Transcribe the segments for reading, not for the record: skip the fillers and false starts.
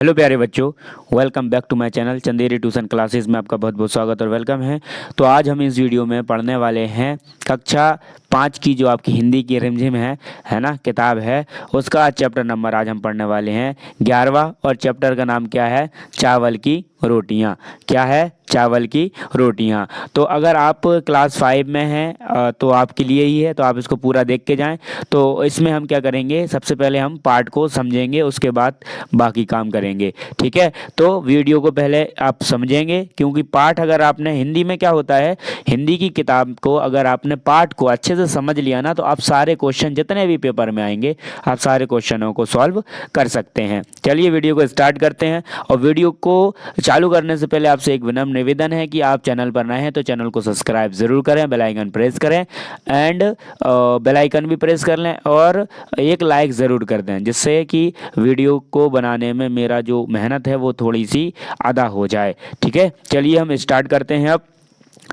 Hello प्यारे बच्चों, welcome back to my channel Chanderi tuition classes में आपका बहुत बहुत स्वागत और वेलकम है। तो आज हम इस वीडियो में पढ़ने वाले हैं कक्षा 5 की जो आपकी हिंदी की रिमझिम है ना, किताब है, उसका चैप्टर नंबर आज हम पढ़ने वाले हैं 11वां। और चैप्टर का नाम क्या है? चावल की रोटियां। क्या है? चावल की रोटियां। तो अगर आप क्लास 5 में हैं तो आपके लिए ही है, तो आप इसको पूरा देख के जाएं। तो इसमें हम क्या करेंगे, सबसे पहले हम पाठ को समझेंगे, उसके बाद बाकी काम करेंगे। ठीक है, तो वीडियो को पहले आप समझेंगे, क्योंकि पाठ अगर आपने हिंदी में क्या होता है, हिंदी की किताब को अगर आपने पाठ को अच्छे से समझ लिया ना, तो आप सारे क्वेश्चन जितने भी पेपर में आएंगे आप सारे क्वेश्चनों को सॉल्व कर सकते हैं। चलिए वीडियो को स्टार्ट करते हैं। और वीडियो को चालू करने से पहले आपसे एक विनम्र निवेदन है कि आप चैनल पर नए हैं तो चैनल को सब्सक्राइब जरूर करें, बेल आइकन प्रेस करें एंड बेल आइकन भी प्रेस कर लें और एक लाइक ज़रूर कर दें, जिससे कि वीडियो को बनाने में मेरा जो मेहनत है वो थोड़ी सी आधा हो जाए। ठीक है, चलिए हम स्टार्ट करते हैं अब।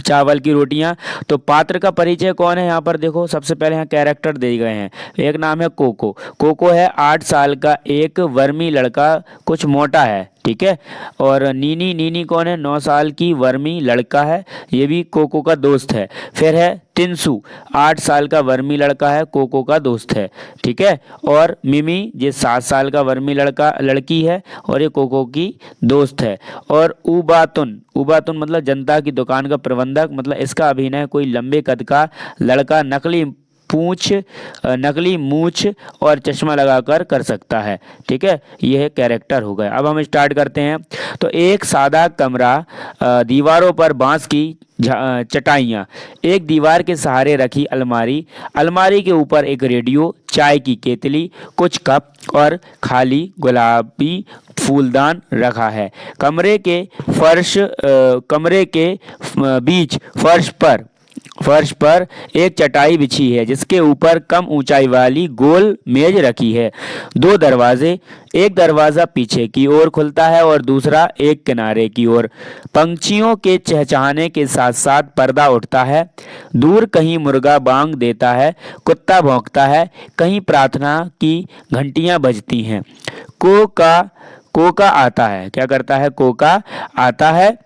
चावल की रोटियां। तो पात्र का परिचय कौन है, यहाँ पर देखो सबसे पहले यहाँ कैरेक्टर दिए गए हैं। एक नाम है कोको। कोको है 8 साल का एक वर्मी लड़का, कुछ मोटा है। ठीक है, और नीनी, नीनी कौन है? 9 साल की वर्मी लड़का है, ये भी कोको का दोस्त है। फिर है टिंसू, 8 साल का वर्मी लड़का है, कोको का दोस्त है। ठीक है, और मिमी ये 7 साल का वर्मी लड़की है और ये कोको की दोस्त है। और उबातुन, उबातुन मतलब जनता की दुकान का प्रबंधक, मतलब इसका अभिनय कोई लंबे कद का लड़का नकली मूछ और चश्मा लगाकर कर सकता है। ठीक है, यह कैरेक्टर हो गया। अब हम स्टार्ट करते हैं। तो एक सादा कमरा, दीवारों पर बांस की चटाइयाँ, एक दीवार के सहारे रखी अलमारी, अलमारी के ऊपर एक रेडियो, चाय की केतली, कुछ कप और खाली गुलाबी फूलदान रखा है। कमरे के बीच फर्श पर एक चटाई बिछी है, जिसके ऊपर कम ऊंचाई वाली गोल मेज रखी है। 2 दरवाजे, एक दरवाजा पीछे की ओर खुलता है और दूसरा एक किनारे की ओर। पंछियों के चहचहाने के साथ साथ पर्दा उठता है। दूर कहीं मुर्गा बांग देता है, कुत्ता भौंकता है, कहीं प्रार्थना की घंटियां बजती हैं। कोका आता है। क्या करता है? कोका आता है,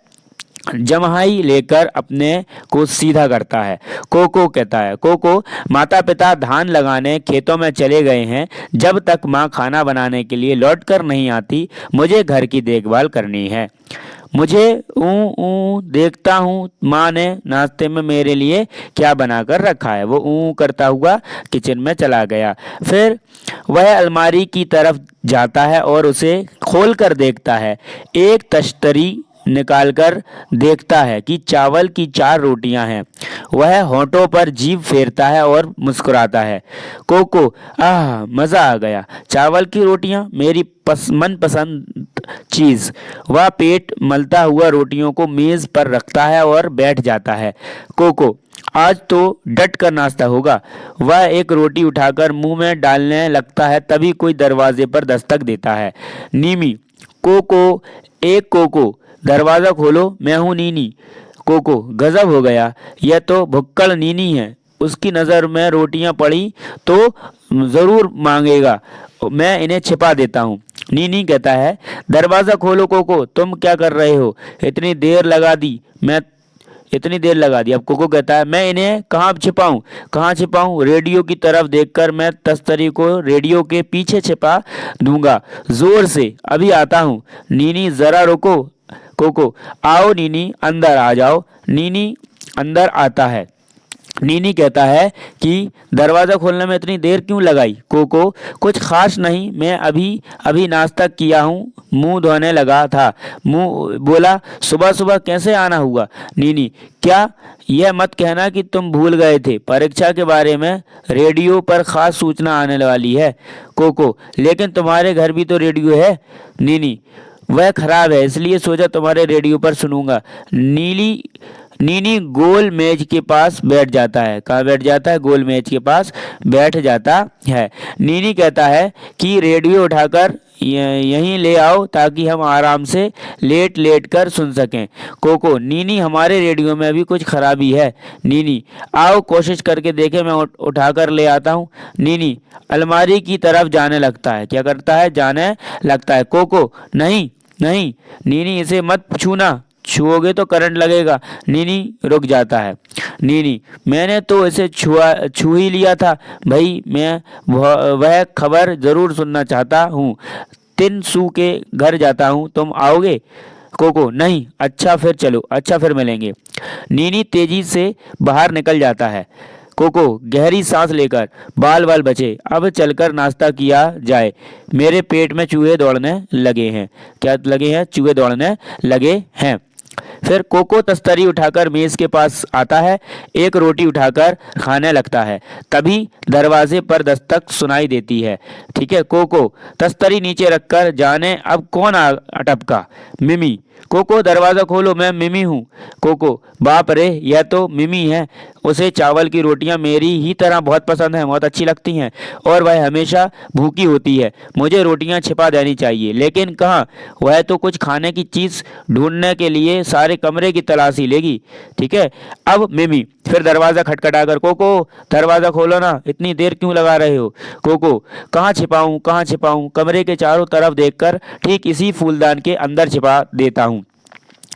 जम्हाई लेकर अपने को सीधा करता है। कोको कहता है, कोको, माता पिता धान लगाने खेतों में चले गए हैं। जब तक माँ खाना बनाने के लिए लौट कर नहीं आती, मुझे घर की देखभाल करनी है। मुझे ऊ देखता हूँ माँ ने नाश्ते में मेरे लिए क्या बनाकर रखा है। वो ऊ करता हुआ किचन में चला गया। फिर वह अलमारी की तरफ जाता है और उसे खोल कर देखता है। एक तश्तरी निकालकर देखता है कि चावल की 4 रोटियां हैं। वह होंठों पर जीभ फेरता है और मुस्कुराता है। कोको, आह, मज़ा आ गया, चावल की रोटियां मेरी मनपसंद चीज़। वह पेट मलता हुआ रोटियों को मेज़ पर रखता है और बैठ जाता है। कोको, आज तो डट कर नाश्ता होगा। वह एक रोटी उठाकर मुंह में डालने लगता है, तभी कोई दरवाजे पर दस्तक देता है। नीमी, कोको, एक कोको, दरवाज़ा खोलो, मैं हूँ नीनी। कोको, गजब हो गया, यह तो भुक्कड़ नीनी है। उसकी नज़र में रोटियां पड़ी तो ज़रूर मांगेगा, मैं इन्हें छिपा देता हूँ। नीनी कहता है, दरवाज़ा खोलो कोको, तुम क्या कर रहे हो? इतनी देर लगा दी। अब कोको कहता है, मैं इन्हें कहाँ छिपाऊं? रेडियो की तरफ देखकर मैं तस्तरी को रेडियो के पीछे छिपा दूंगा। जोर से, अभी आता हूँ। नीनी, जरा रुको। कोको, आओ नीनी, अंदर आ जाओ। नीनी अंदर आता है। नीनी कहता है कि दरवाज़ा खोलने में इतनी देर क्यों लगाई? कोको, कुछ खास नहीं, मैं अभी नाश्ता किया हूँ, मुंह धोने लगा था। मुंह बोला, सुबह सुबह कैसे आना हुआ? नीनी, क्या, यह मत कहना कि तुम भूल गए थे, परीक्षा के बारे में रेडियो पर खास सूचना आने वाली है। कोको, लेकिन तुम्हारे घर भी तो रेडियो है। नीनी, वह खराब है, इसलिए सोचा तुम्हारे रेडियो पर सुनूंगा। नीनी गोल मेज के पास बैठ जाता है। कहाँ बैठ जाता है? गोल मेज के पास बैठ जाता है। नीनी कहता है कि रेडियो उठाकर यहीं ले आओ ताकि हम आराम से लेट लेट कर सुन सकें। कोको, नीनी हमारे रेडियो में भी कुछ खराबी है। नीनी, आओ कोशिश करके देखें, मैं उठाकर ले आता हूँ। नीनी अलमारी की तरफ जाने लगता है। क्या करता है? जाने लगता है। कोको, नहीं नहीं नीनी, इसे मत छूना, छुओगे तो करंट लगेगा। नीनी रुक जाता है। नीनी, मैंने तो इसे छू ही लिया था भाई, मैं वह खबर जरूर सुनना चाहता हूँ। तिनसू के घर जाता हूँ, तुम आओगे? कोको, नहीं। अच्छा फिर चलो, अच्छा फिर मिलेंगे। नीनी तेजी से बाहर निकल जाता है। कोको गहरी सांस लेकर, बाल बाल बचे, अब चलकर नाश्ता किया जाए, मेरे पेट में चूहे दौड़ने लगे हैं। क्या लगे हैं? चूहे दौड़ने लगे हैं। फिर कोको तस्तरी उठाकर मेज के पास आता है, एक रोटी उठाकर खाने लगता है। तभी दरवाजे पर दस्तक सुनाई देती है। ठीक है। कोको तस्तरी नीचे रखकर, जाने अब कौन अटपका। मिमी, कोको दरवाज़ा खोलो, मैं मिमी हूँ। कोको, बाप रे, यह तो मिमी है। उसे चावल की रोटियां मेरी ही तरह बहुत पसंद हैं, बहुत अच्छी लगती हैं, और वह हमेशा भूखी होती है। मुझे रोटियां छिपा देनी चाहिए, लेकिन कहाँ? वह तो कुछ खाने की चीज़ ढूंढने के लिए सारे कमरे की तलाशी लेगी। ठीक है। अब मिमी फिर दरवाज़ा खटखटाकर, कोको दरवाज़ा खोलो ना, इतनी देर क्यों लगा रहे हो? कोको, कहाँ छिपाऊँ, कहाँ छिपाऊँ? कमरे के चारों तरफ देखकर ठीक इसी फूलदान के अंदर छिपा देता हूँ।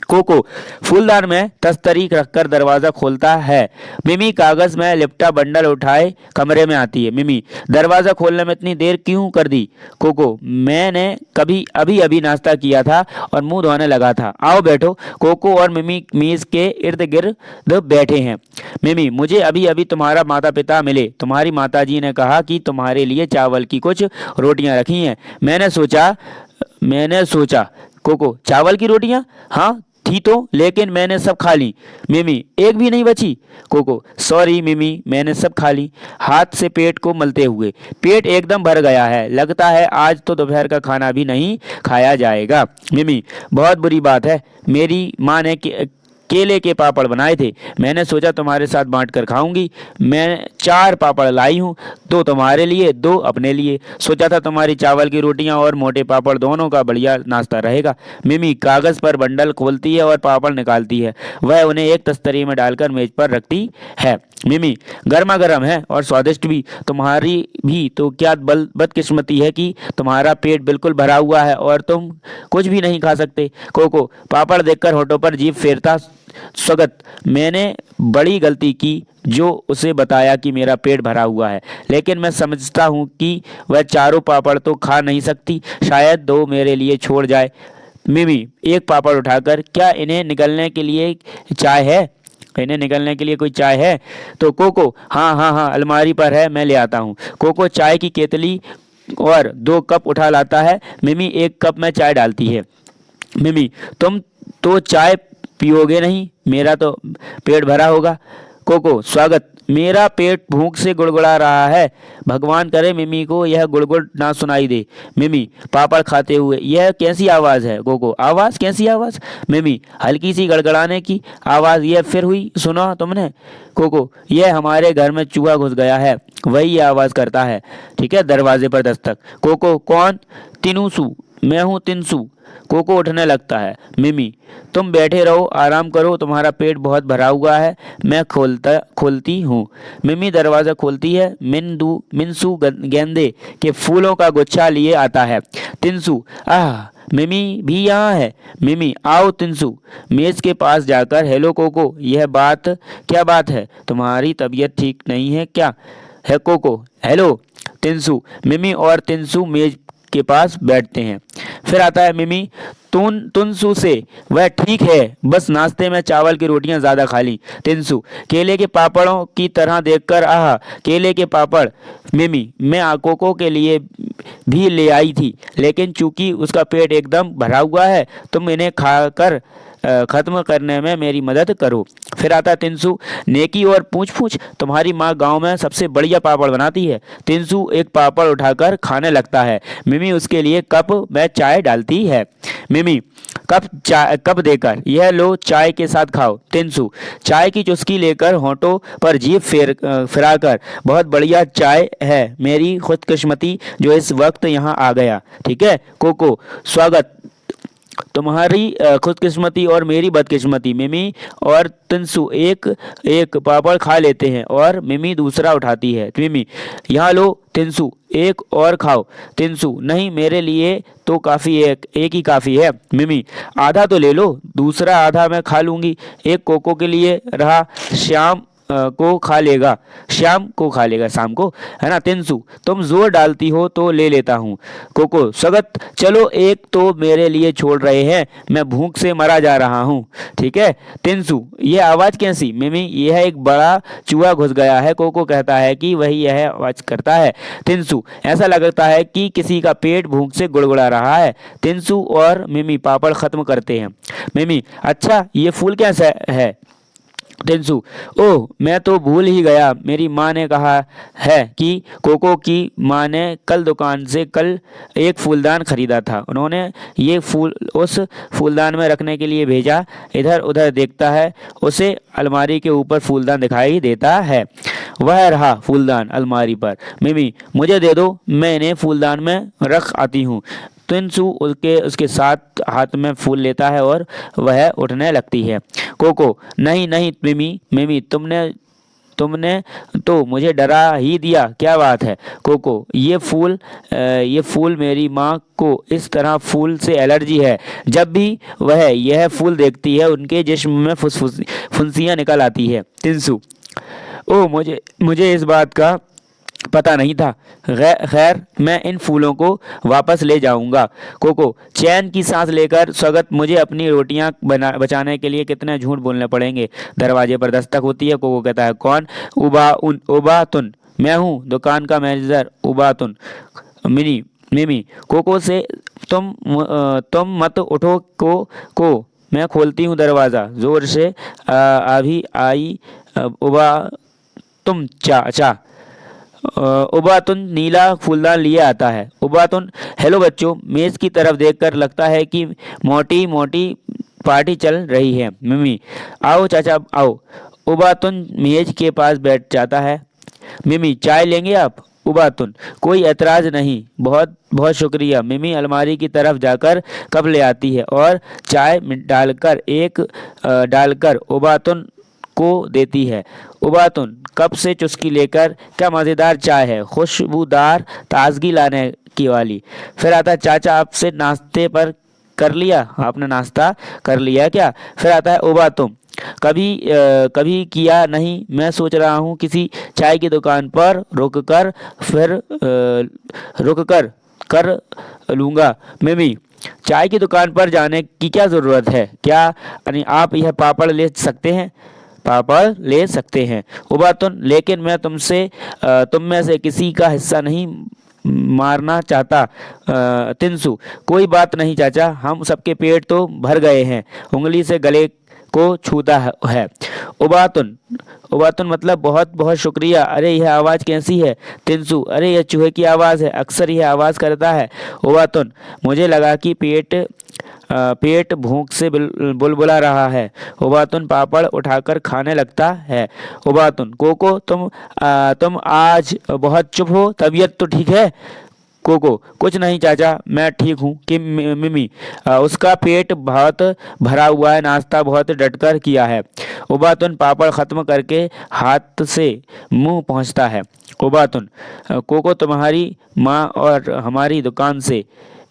कोको फूलदान में तस्तरी रखकर दरवाजा खोलता है। मिमी कागज में लिपटा बंडल उठाए कमरे में आती है। मिमी, दरवाजा खोलने में इतनी देर क्यों कर दी? कोको, मैंने अभी अभी नाश्ता किया था और मुंह धोने लगा था। आओ बैठो। कोको और मिमी मेज के इर्द गिर्द बैठे हैं। मिमी, मुझे अभी अभी तुम्हारा माता पिता मिले। तुम्हारी माताजी ने कहा कि तुम्हारे लिए चावल की कुछ रोटियां रखी हैं। मैंने सोचा। कोको, चावल की रोटियां? हाँ थी तो, लेकिन मैंने सब खा ली। मिमी, एक भी नहीं बची? कोको, सॉरी मिमी, मैंने सब खा ली। हाथ से पेट को मलते हुए, पेट एकदम भर गया है, लगता है आज तो दोपहर का खाना भी नहीं खाया जाएगा। मिमी, बहुत बुरी बात है, मेरी माँ ने केले के पापड़ बनाए थे, मैंने सोचा तुम्हारे साथ बांट कर खाऊंगी। मैं 4 पापड़ लाई हूँ, 2 तुम्हारे लिए, 2 अपने लिए। सोचा था तुम्हारी चावल की रोटियां और मोटे पापड़ दोनों का बढ़िया नाश्ता रहेगा। मिमी कागज पर बंडल खोलती है और पापड़ निकालती है। वह उन्हें एक तस्तरी में डालकर मेज पर रखती है। मिमी, गर्मा गर्म है और स्वादिष्ट भी। तुम्हारी भी तो क्या बदकिस्मती है कि तुम्हारा पेट बिल्कुल भरा हुआ है और तुम कुछ भी नहीं खा सकते। कोको पापड़ देखकर होठों पर जीभ फेरता, स्वगत, मैंने बड़ी गलती की जो उसे बताया कि मेरा पेट भरा हुआ है, लेकिन मैं समझता हूँ कि वह 4 पापड़ तो खा नहीं सकती, शायद 2 मेरे लिए छोड़ जाए। मिमी एक पापड़ उठाकर, क्या इन्हें निगलने के लिए चाय है? इन्हें निकलने के लिए कोई चाय है? तो कोको, हाँ, अलमारी पर है, मैं ले आता हूँ। कोको चाय की केतली और 2 कप उठा लाता है। मिमी 1 कप में चाय डालती है। मिमी, तुम तो चाय पियोगे नहीं, मेरा तो पेट भरा होगा। कोको, स्वागत, मेरा पेट भूख से गुड़गुड़ा रहा है, भगवान करे मिमी को यह गुड़गुड़ ना सुनाई दे। मिमी पापड़ खाते हुए, यह कैसी आवाज़ है? कोको, आवाज़? कैसी आवाज़? मिमी हल्की सी गड़गड़ाने की आवाज़, यह फिर हुई, सुना तुमने? कोको, यह हमारे घर में चूहा घुस गया है, वही ये आवाज़ करता है। ठीक है। दरवाजे पर दस्तक। कोको, कौन? तिनुसू, मैं हूँ तिनसू। कोको उठने लगता है। मिमी, तुम बैठे रहो, आराम करो, तुम्हारा पेट बहुत भरा हुआ है, मैं खोलती हूँ। मिमी दरवाज़ा खोलती है। मिनसू गेंदे के फूलों का गुच्छा लिए आता है। तिनसू, मिमी भी यहाँ है। मिमी, आओ तिनसू। मेज के पास जाकर, हेलो कोको, क्या बात है? तुम्हारी तबीयत ठीक नहीं है क्या? है कोको, हेलो तिनसू। मिमी और तिनसू मेज के पास बैठते हैं। फिर आता है मिमी तुनसू से, वह ठीक है, बस नाश्ते में चावल की रोटियां ज़्यादा खा ली। तिनसू केले के पापड़ों की तरह देखकर, केले के पापड़। मिमी, मैं कोको के लिए भी ले आई थी, लेकिन चूंकि उसका पेट एकदम भरा हुआ है, तुम इन्हें खाकर ख़त्म करने में मेरी मदद करो। फिर आता है तिनसू, नेकी और पूछ पूछ, तुम्हारी माँ गांव में सबसे बढ़िया पापड़ बनाती है। तिनसू एक पापड़ उठाकर खाने लगता है। मिमी उसके लिए कप में चाय डालती है। मिमी, कप देकर, यह लो चाय के साथ खाओ। तिनसु, चाय की चुस्की लेकर होठों पर जीभ फिराकर, बहुत बढ़िया चाय है, मेरी खुशकिस्मती जो इस वक्त यहाँ आ गया। ठीक है। कोको, स्वागत, तुम्हारी खुशकिस्मती और मेरी बदकिस्मती। मिमी और तिनसु एक एक पापड़ खा लेते हैं और मिमी दूसरा उठाती है। मिमी, यहाँ लो तिनसु, एक और खाओ। तिनसु, नहीं, मेरे लिए तो काफ़ी है, एक ही काफ़ी है। मिमी, आधा तो ले लो, दूसरा आधा मैं खा लूँगी, एक कोको के लिए रहा, श्याम को खा लेगा, शाम को खा लेगा, शाम को, है ना। तिनसु, तुम जोर डालती हो तो ले लेता हूँ। कोको, सगत, चलो एक तो मेरे लिए छोड़ रहे हैं, मैं भूख से मरा जा रहा हूँ। ठीक है। तिनसु, ये आवाज़ कैसी? मिमी, यह एक बड़ा चूहा घुस गया है। कोको कहता है कि वही यह आवाज़ करता है। तिनसु, ऐसा लगता है कि किसी का पेट भूख से गुड़गुड़ा रहा है। तिनसु और मिमी पापड़ खत्म करते हैं। मिमी, अच्छा ये फूल कैसा है? तिनसु, ओह, मैं तो भूल ही गया, मेरी माँ ने कहा है कि कोको की माँ ने कल दुकान से कल एक फूलदान खरीदा था, उन्होंने ये फूल उस फूलदान में रखने के लिए भेजा। इधर उधर देखता है, उसे अलमारी के ऊपर फूलदान दिखाई देता है, वह रहा फूलदान अलमारी पर। मिमी, मुझे दे दो, मैं इन्हें फूलदान में रख आती हूँ। तिनसु उसके साथ हाथ में फूल लेता है और वह उठने लगती है। कोको, नहीं नहीं मिमी, तुमने तो मुझे डरा ही दिया, क्या बात है? कोको, ये फूल मेरी माँ को इस तरह फूल से एलर्जी है, जब भी वह यह फूल देखती है उनके जिस्म में फुंसियाँ निकल आती है। तिनसु, ओह, मुझे इस बात का पता नहीं था, खैर मैं इन फूलों को वापस ले जाऊंगा। कोको, चैन की सांस लेकर, स्वागत, मुझे अपनी रोटियां बचाने के लिए कितने झूठ बोलने पड़ेंगे। दरवाजे पर दस्तक होती है। कोको कहता है, कौन? उबातुन, मैं हूँ, दुकान का मैनेजर उबातुन। मिमी, कोको से, तुम मत उठो को मैं खोलती हूँ दरवाज़ा, जोर से अभी आई तुम चा उबातुन नीला फूलदान लिए आता है। उबातुन, हेलो बच्चों, मेज़ की तरफ देखकर लगता है कि मोटी मोटी पार्टी चल रही है। मिमी, आओ चाचा आओ। उबातुन मेज के पास बैठ जाता है। मिमी, चाय लेंगे आप? उबातुन, कोई एतराज़ नहीं, बहुत बहुत शुक्रिया। मिमी अलमारी की तरफ जाकर कप ले आती है और चाय डालकर उबातुन को देती है। उबातुन कप से चुस्की लेकर, क्या मज़ेदार चाय है, खुशबूदार, ताजगी लाने की वाली। फिर आता है, चाचा आपसे नाश्ते पर कर लिया, आपने नाश्ता कर लिया क्या? फिर आता है उबातुन, कभी किया नहीं, मैं सोच रहा हूँ किसी चाय की दुकान पर रुक कर लूँगा। मिमी, चाय की दुकान पर जाने की क्या ज़रूरत है, क्या आप यह पापड़ ले सकते हैं? पापड़ ले सकते हैं। उबातुन, लेकिन मैं तुम में से किसी का हिस्सा नहीं मारना चाहता। तिनसु, कोई बात नहीं चाचा, हम सबके पेट तो भर गए हैं। उंगली से गले को छूता है। उबातुन मतलब बहुत बहुत शुक्रिया। अरे यह आवाज़ कैसी है? तिनसु, अरे यह चूहे की आवाज़ है, अक्सर यह आवाज़ करता है। उबातुन, मुझे लगा कि पेट भूख से बुलबुला रहा है। उबातुन पापड़ उठाकर खाने लगता है। उबातुन, कोको, तुम आज बहुत चुप हो, तबीयत तो ठीक है? कोको, कुछ नहीं चाचा, मैं ठीक हूँ। कि मिमी, उसका पेट बहुत भरा हुआ है, नाश्ता बहुत डटकर किया है। उबातुन पापड़ ख़त्म करके हाथ से मुंह पहुँचता है। उबातुन, कोको तुम्हारी माँ और हमारी दुकान से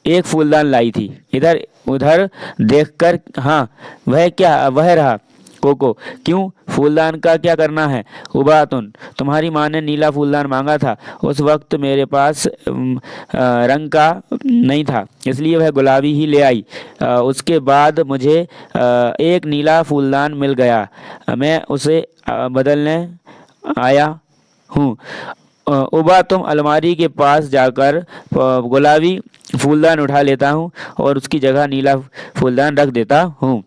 एक फूलदान लाई थी, इधर उधर देखकर, हाँ वह रहा। कोको, क्यों, फूलदान का क्या करना है? उबातुन, तुम्हारी माँ ने नीला फूलदान मांगा था, उस वक्त मेरे पास रंग का नहीं था, इसलिए वह गुलाबी ही ले आई। उसके बाद मुझे एक नीला फूलदान मिल गया, मैं उसे बदलने आया हूँ। उबातुन अलमारी के पास जाकर गुलाबी फूलदान उठा लेता हूँ और उसकी जगह नीला फूलदान रख देता हूँ।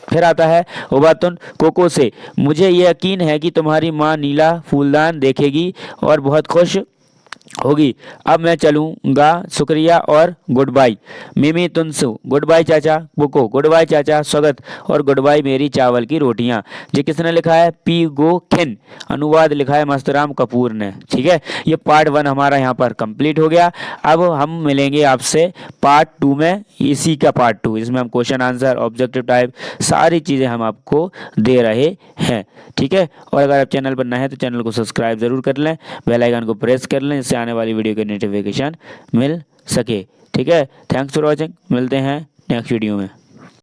फिर आता है उबातुन कोको से, मुझे यकीन है कि तुम्हारी माँ नीला फूलदान देखेगी और बहुत खुश होगी। अब मैं चलूँगा शुक्रिया और गुड बाय। मिमी तुनसु गुड बाय चाचा। बुको गुड बाय चाचा स्वागत और गुड बाय मेरी चावल की रोटियां। ये किसने लिखा है? पी गो खिन। अनुवाद लिखा है मस्तराम कपूर ने। ठीक है, ये पार्ट 1 हमारा यहाँ पर कंप्लीट हो गया। अब हम मिलेंगे आपसे पार्ट 2 में, इसी का पार्ट 2, इसमें हम क्वेश्चन आंसर, ऑब्जेक्टिव टाइप, सारी चीज़ें हम आपको दे रहे हैं। ठीक है, और अगर आप चैनल पर नए हैं तो चैनल को सब्सक्राइब जरूर कर लें, बेल आइकन को प्रेस कर लें, जिससे आने वाली वीडियो की नोटिफिकेशन मिल सके। ठीक है, थैंक्स फॉर वॉचिंग, मिलते हैं नेक्स्ट वीडियो में।